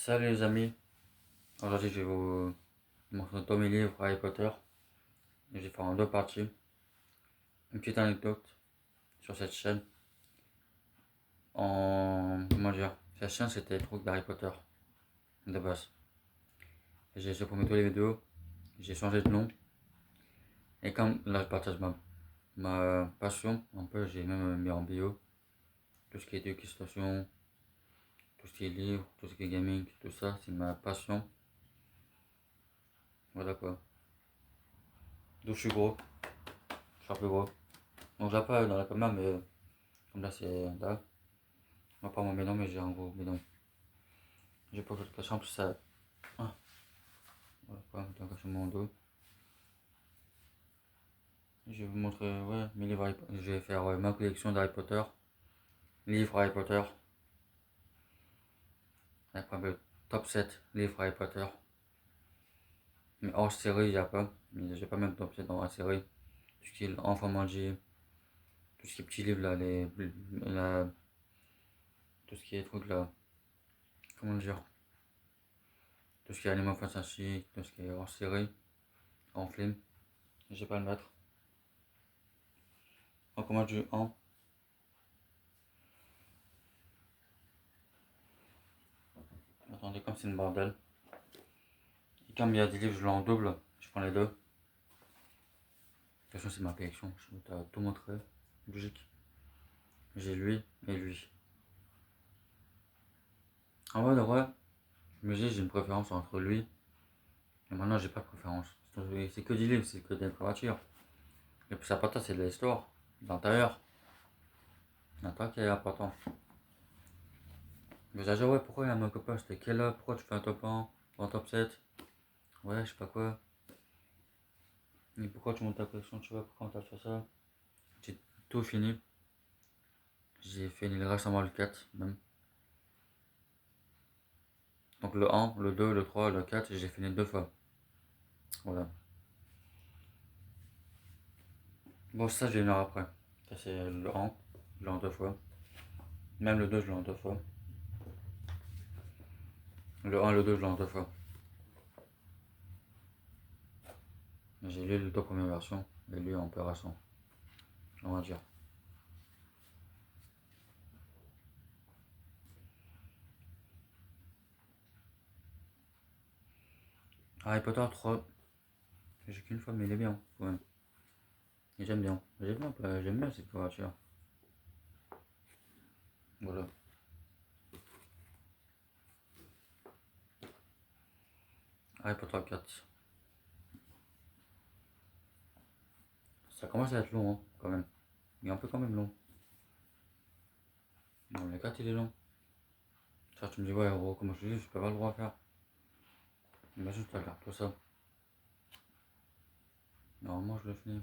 Salut les amis, aujourd'hui je vais vous montrer tous mes livres Harry Potter. Je vais faire en deux parties. Une petite anecdote sur cette chaîne. Comment dire, cette chaîne c'était les trucs d'Harry Potter de base. J'ai supprimé toutes les vidéos, j'ai changé de nom. Et comme là je partage ma passion, un peu j'ai même mis en bio tout ce qui est éducation, tout ce qui est livre, tout ce qui est gaming, tout ça c'est ma passion. Voilà quoi. D'où je suis gros, je suis un peu gros. Donc j'ai pas dans la caméra mais comme là c'est là. Moi pas mon bidon mais j'ai un gros bidon. J'ai pas de cacher en plus ça. Ah, voilà quoi, donc cacher mon dos. Je vais vous montrer ouais, mes livres je vais faire ma collection d'Harry Potter. Livres Harry Potter. Avec un peu top 7 livres Harry Potter. Mais hors série, il n'y a pas. Mais j'ai pas même top 7 dans la série. Tout ce qui est enfant manger. Tout ce qui est petits livres là, tout ce qui est trucs là. Comment dire? Tout ce qui est animaux fantastiques, tout ce qui est hors série, en film. Je vais pas le mettre. On commence du 1. Attendez, comme c'est une bordel. Et comme il y a des livres, je l'ai en double. Je prends les deux. De toute façon, c'est ma collection. Je vais tout montrer. Logique. J'ai lui et lui. En vrai, de vrai, je me dis, j'ai une préférence entre lui. Et maintenant, j'ai pas de préférence. C'est que des livres, c'est que des créatures. Et puis, ça important, c'est de l'histoire. L'intérieur. L'intérieur qui est important. Mais j'ai dit, ouais, pourquoi il y a un copain? C'était quel là? Pourquoi tu fais un top 1 en top 7? Ouais, je sais pas quoi. Et pourquoi tu montes ta collection? Tu vois, pourquoi t'as fait ça? J'ai tout fini. J'ai fini le récemment le 4 même. Donc le 1, le 2, le 3, le 4, j'ai fini deux fois. Voilà. Bon, ça, je vais venir après. Ça, c'est le 1, je l'ai en deux fois. Même le 2, je l'ai en deux fois. Le 1 et le 2, je l'ai en deux fois. J'ai lu les deux premières versions et lui en peu récent. On va dire. Harry Potter 3, j'ai qu'une fois, mais il est bien quand même. Et j'aime bien. J'aime bien cette voiture. Voilà. Harry Potter 4. Ça commence à être long, hein, quand même. Il est un peu quand même long. Non, le 4 il est long. Ça, tu me dis, ouais, gros, comment je dis, je peux pas le droit à faire. Imagine, je te regarde tout ça. Normalement, je le finis.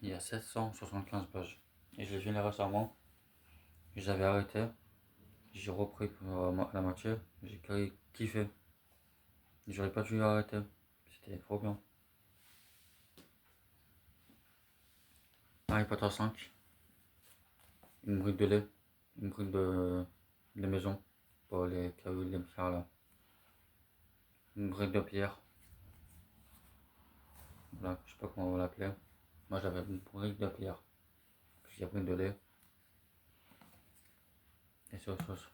Il y a 775 pages. Et je l'ai fini récemment. J'avais arrêté. J'ai repris pour la moitié. J'ai kiffé. J'aurais pas dû arrêter. C'était trop bien. Harry Potter 5. Une brique de lait. Une brique de maison. Pour les cailloux, les pierres là. Une brique de pierre. Voilà, je sais pas comment on va l'appeler. Moi j'avais une brique de pierre. Puis il y a une brique de lait. Et c'est autre chose.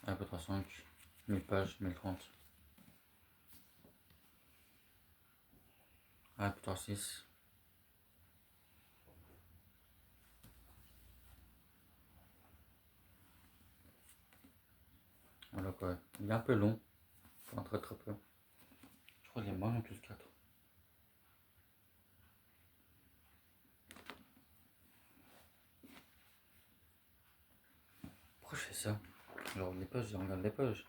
Harry Potter 5. 1000 pages, 1030. Harry Potter 6. Voilà quoi. Il est un peu long. Enfin, très très peu. Je crois qu'il est moins long que le 4. Pourquoi je fais ça? Genre les pages, je regarde les pages.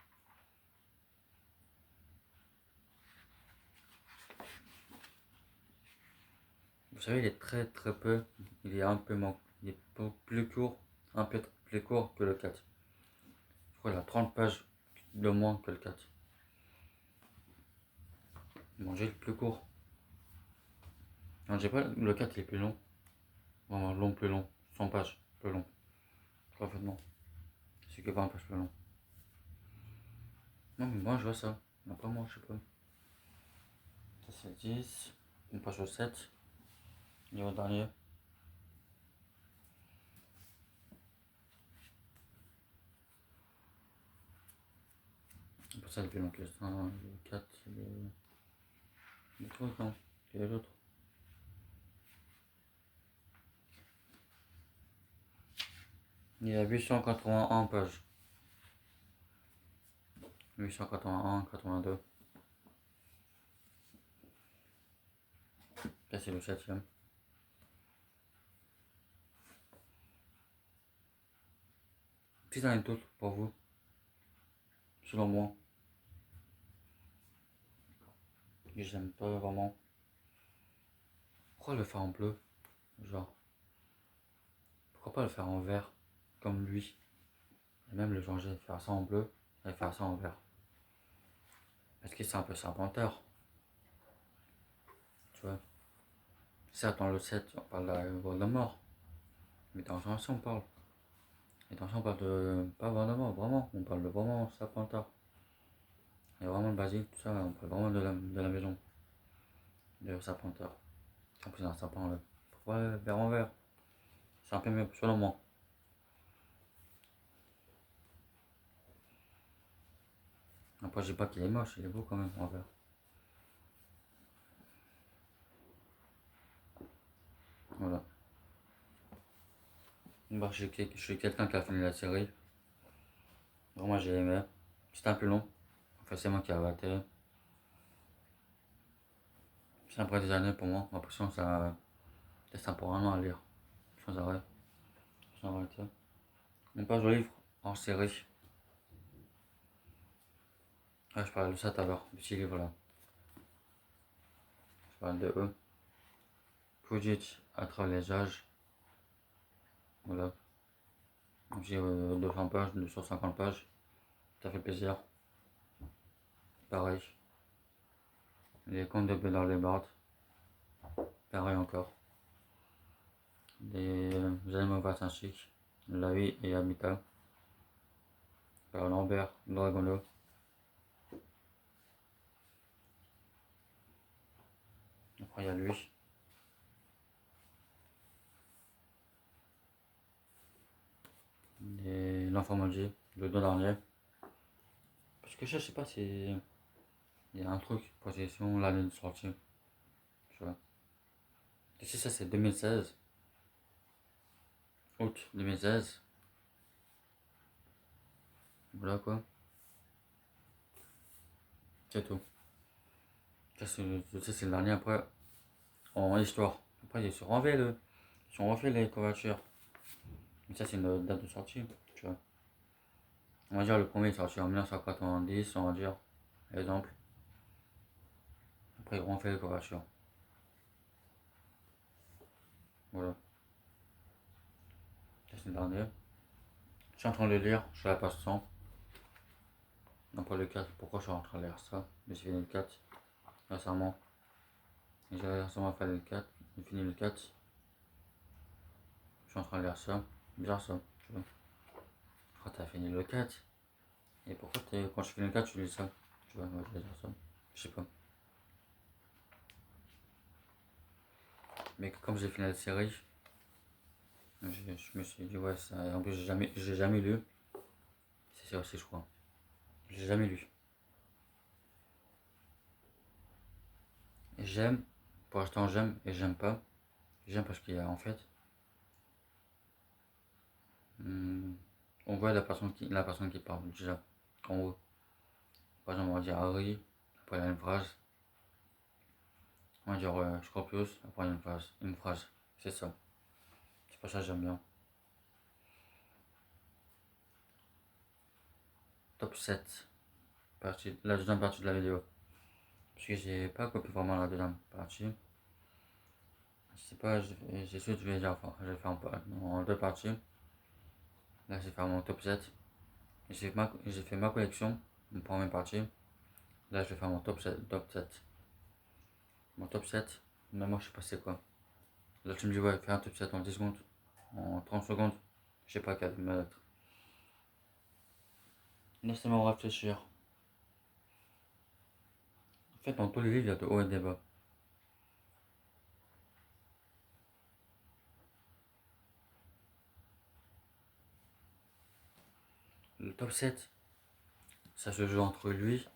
Vous savez, il est très très peu. Il est un peu il est plus court. Un peu plus court que le 4. Je crois qu'il a 30 pages de moins que le 4. Bon, j'ai le plus court. Non, j'ai pas. Le 4 il est plus long. Vraiment long, plus long. 100 pages. plus long. Parfaitement. C'est que 20 pages plus long. Non, mais moi je vois ça. Après, moi, je sais pas. Ça c'est 10. On passe au 7. Et au dernier. Après ça, le plus long que le 5, le 4, le truc, non. Quel est l'autre? Il y a 881 pages. 881, 82. Là, c'est le 7ème. Petite anecdote pour vous. Selon moi, que j'aime pas vraiment. Pourquoi le faire en bleu? Genre, pourquoi pas le faire en vert? Comme lui. Et même le changer, faire ça en bleu et faire ça en vert. Parce que c'est un peu Serpentard. Tu vois. Certes, dans le 7, on parle de la Voldemort. Mais dans un sens, on parle. Et dans un sens, on parle de. Pas Voldemort, vraiment. On parle de vraiment Serpentard. Il y a vraiment le basique, tout ça. On parle vraiment de la maison. De Serpentard. En plus, c'est un serpent là. Pourquoi vert en vert? C'est un peu mieux, selon moi. Après, je dis pas qu'il est moche, il est beau quand même en vert. Voilà. Bah, je suis quelqu'un qui a fini la série. Vraiment, j'ai aimé. C'était un peu long. Enfin, c'est moi qui ai arrêté. C'est après des années pour moi. J'ai l'impression que ça. C'est pour un an à lire. Sans arrêt. Sans arrêter. On passe au livre en série. Ah, je parlais de ça tout à l'heure. De ces livres-là. Je parle de eux. Quidditch à travers les âges. Voilà. J'ai 200 pages, 250 pages. Ça fait plaisir. Pareil. Les contes de Bédard les Bardes. Pareil encore. Les animaux fantastiques. La vie et habitat. Par Lambert Dragonneau. Après, il y a lui. Et l'enfant maudit, le deux dernier. Parce que je sais pas si. Il y a un truc, possession, l'année de sortie. Tu vois. Tu sais, ça c'est 2016. Août 2016. Voilà quoi. C'est tout. Ça c'est le dernier après. En histoire. Après, ils ont refait les couvertures. Mais ça, c'est une date de sortie. Tu vois. On va dire le premier est sorti en 1990, on va dire. Exemple. Après, ils ont refait les couvertures. Voilà. Ça, c'est le dernier. Je suis en train de le lire, je suis à la page 100. Non, pas le 4. Pourquoi je suis en train de lire ça? J'ai fini le 4 récemment. Et j'ai récemment fait le 4. J'ai fini le 4. Je suis en train de lire ça. Bizarre ça. Tu vois. Pourquoi t'as fini le 4? Et pourquoi quand je finis le 4, tu lis ça? Tu vois, ouais, je vais dire ça. Je sais pas. Mais comme j'ai fini la série, je me suis dit, ouais, ça. En plus, j'ai jamais lu. C'est ça aussi, je crois. J'ai jamais lu. Et j'aime. Pour l'instant, j'aime et j'aime pas. J'aime parce qu'il y a en fait. hum, on voit la personne qui parle déjà. En haut. Par exemple, on va dire Harry. Après, il y a une phrase. On va dire Scorpius. Après, il y a une phrase. Une phrase. C'est ça. C'est pour ça que j'aime bien. Top 7. La deuxième partie de la vidéo. Parce que j'ai pas copié vraiment la deuxième partie. Je sais pas, j'ai su que je vais dire, enfin, je vais faire en deux parties. Là, j'ai fait mon top 7. J'ai fait ma collection, mon première partie. Là, je vais faire mon top 7. Top 7. Mon top 7, mais moi, je sais pas c'est quoi. Là, tu me dis, ouais, fais un top 7 en 10 secondes, en 30 secondes. Je sais pas quelle mettre. Laissez-moi réfléchir. En fait, dans tous les livres, il y a de hauts et des bas. Le top 7, ça se joue entre lui,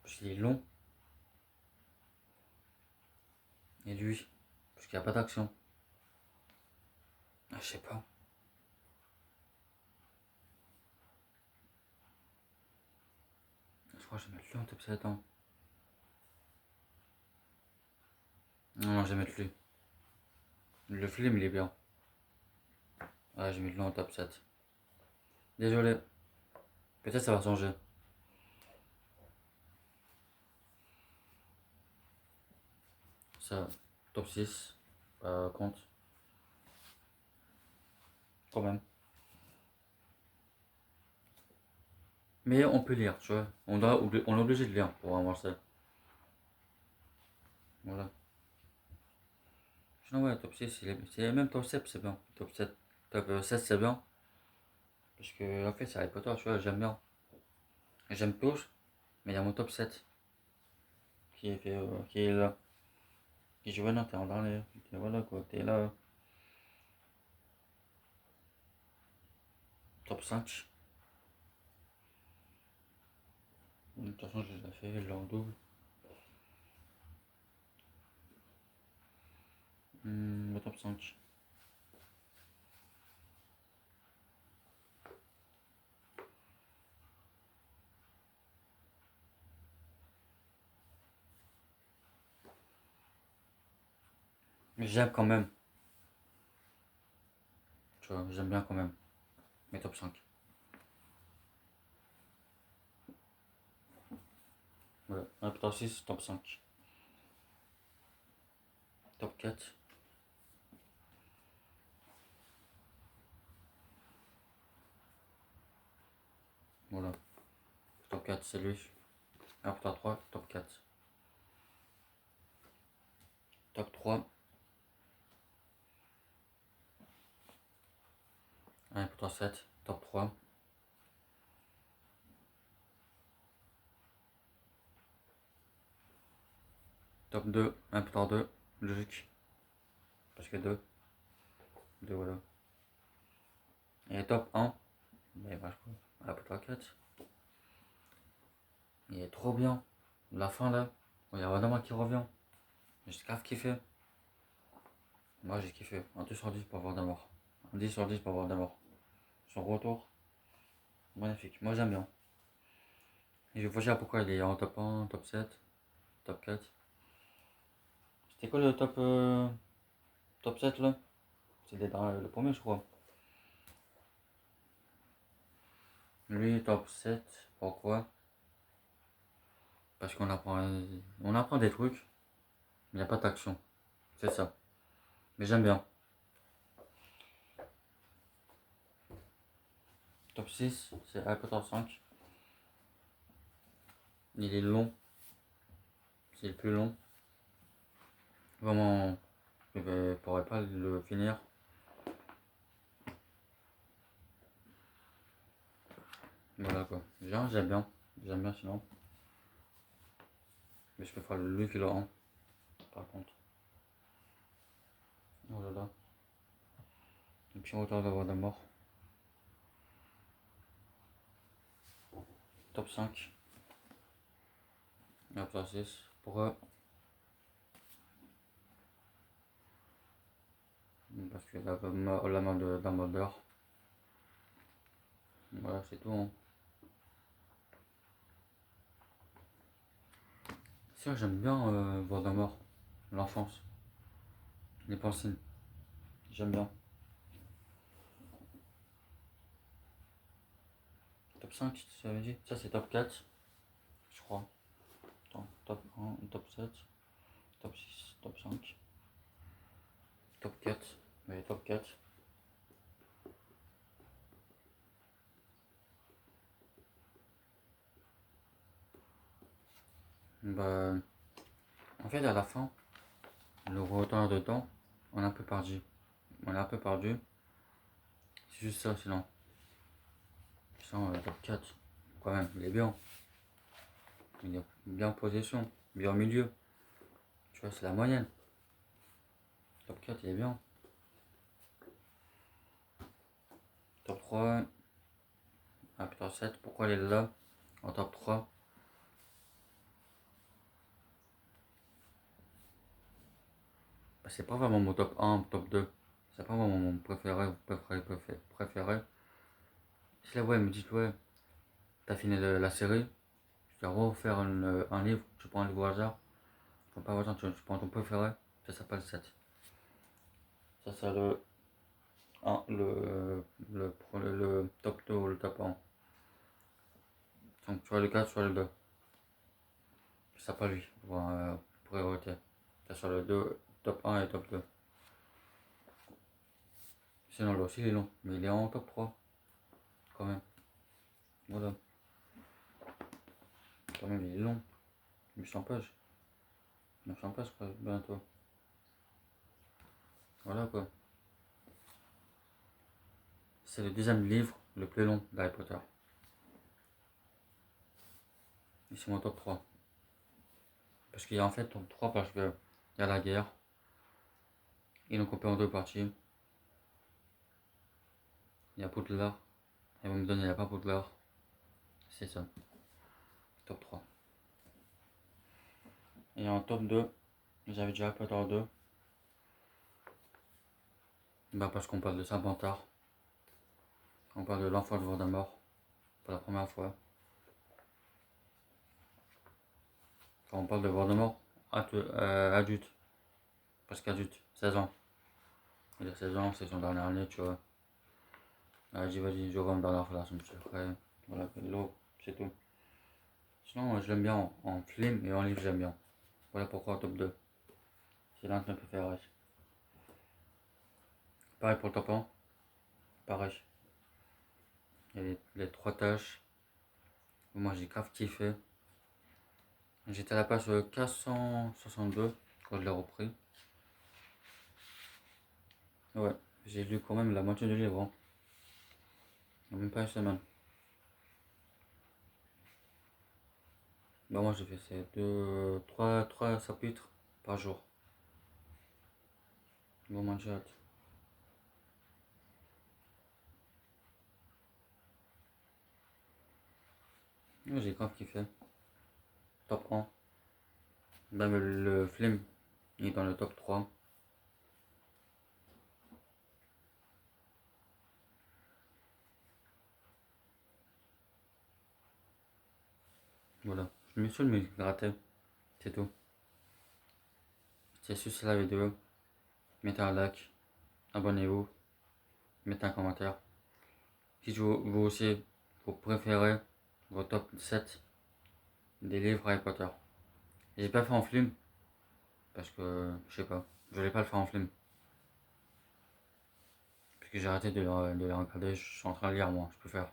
parce qu'il est long, et lui, parce qu'il n'y a pas d'action. Ah, je sais pas. Je crois que je vais mettre lui en top 7 ans. Non, je vais mettre lui. Le film, il est bien. Ouais, je vais mettre lui en top 7. Désolé. Peut-être ça va changer. Ça, top 6, compte. Quand même. Mais on peut lire, tu vois. On est obligé de lire pour avancer. Voilà. Sinon, ouais, top 6, c'est même top 7, c'est bien. Top 7, top 7, c'est bien. Parce que, en fait, c'est Harry Potter, tu vois, j'aime bien. J'aime tous, mais il y a mon top 7 qui est fait, qui est là. Qui dit, ouais, non, t'es en dernier. Voilà, quoi, t'es là. Top 5. De toute façon, je les ai fait, là en double. Le top 5. Mais j'aime quand même. Tu vois, j'aime bien quand même. Mes top 5. Voilà. Top 6, top 5. Top 4. Voilà. Top 4, c'est lui. Top 3, top 4. Top 3. Top 7. Top 3. Top 2. 2. Logique. Parce que 2. 2, voilà. Et top 1. Mais vachement. Top 4. Il est trop bien. La fin là. Il y a Voldemort qui revient. J'ai grave kiffé. Moi j'ai kiffé. Un 2 sur 10 pour Voldemort. Un 10 sur 10 pour Voldemort. Son retour. Magnifique. Moi j'aime bien. Et je vois pourquoi il est en top 1, top 7, top 4. C'était quoi le top, top 7 là? C'était dans le premier, je crois. Lui, top 7. Pourquoi? Parce on apprend des trucs, mais il n'y a pas d'action. C'est ça. Mais j'aime bien. Top 6, c'est Harry Potter 5. Il est long. C'est le plus long. Vraiment, je ne pourrais pas le finir. Voilà quoi. J'aime bien. J'aime bien sinon. Mais je préfère lui que le 1, par contre. Oh là là. Le petit retard d'avoir de mort. Top 5. Top 6. Pourquoi? Parce que la main de Dumbledore. Voilà, c'est tout. Hein. C'est vrai, j'aime bien Voldemort. L'enfance. Les pensées. J'aime bien. Top 5, tu avais dit? Ça, c'est top 4, je crois. Attends, top 1, top 7, top 6, top 5, top 4. Mais top 4. Bah, en fait, à la fin, le retour de temps, on a un peu perdu. on est un peu perdu. C'est juste ça, sinon. Sinon, le top 4, quand même, il est bien. Il est bien en position, bien au milieu. Tu vois, c'est la moyenne. Top 4, il est bien. Top 3, ah putain, 7, pourquoi il est là en top 3? Bah, c'est pas vraiment mon top 1, top 2. C'est pas vraiment mon préféré. Si la voix elle me dit, ouais, t'as fini la série, tu dois refaire un livre, tu prends un livre au hasard, enfin, pas au hasard, tu prends ton préféré, ça s'appelle 7. Ça, c'est le top 2 ou le top 1. Donc, tu vois le 4, soit le 2. Ça pas lui, priorité. Ça soit le 2, top 1 et top 2. Sinon, là aussi, il est long, mais il est en top 3, quand même. Voilà, quand même, il est long. 800 pages. 900 pages, quoi, bientôt. Voilà, quoi. C'est le deuxième livre le plus long d'Harry Potter. Et c'est mon top 3. Parce qu'il y a en fait top 3 parce qu'il y a la guerre. Ils l'ont coupé en deux parties. Il y a Poudlard. Et vous me donnez, il n'y a pas Poudlard. C'est ça. Top 3. Et en top 2, j'avais déjà Harry Potter 2. Bah parce qu'on parle de Serpentard. On parle de l'enfant de Voldemort. Pour la première fois. Quand on parle de Voldemort, adulte. Presque adulte. 16 ans. Il a 16 ans, c'est son dernier année, tu vois. J'ai dit, vas-y, je vais me dernière fois la semaine après. Voilà, l'eau, c'est tout. Sinon, je l'aime bien en film et en livre, j'aime bien. Voilà pourquoi top 2. C'est l'un de mes préférés. Pareil pour le top 1. Pareil. Il y a les trois tâches. Moi, j'ai grave kiffé. J'étais à la page 462 quand je l'ai repris. Ouais, j'ai lu quand même la moitié du livre. Hein. Même pas une semaine. Bah, moi, j'ai fait ces 3 chapitres par jour. Bon, moi, j'ai hâte. Ouais, j'ai grave kiffé. Top 1. Même le film, il est dans le top 3. Voilà. Je me suis le gratter. C'est tout. Si c'est la vidéo, mettez un like, abonnez-vous, mettez un commentaire. Si vous aussi, vous préférez vos top 7 des livres Harry Potter. J'ai pas fait en film, parce que, je sais pas, je voulais pas le faire en film. Parce que j'ai arrêté de les regarder, je suis en train de lire moi, je peux faire.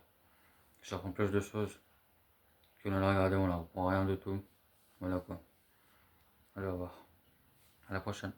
J'apprends plus de choses que de les regarder, on la reprend rien du tout. Voilà quoi. Allez, au revoir. À la prochaine.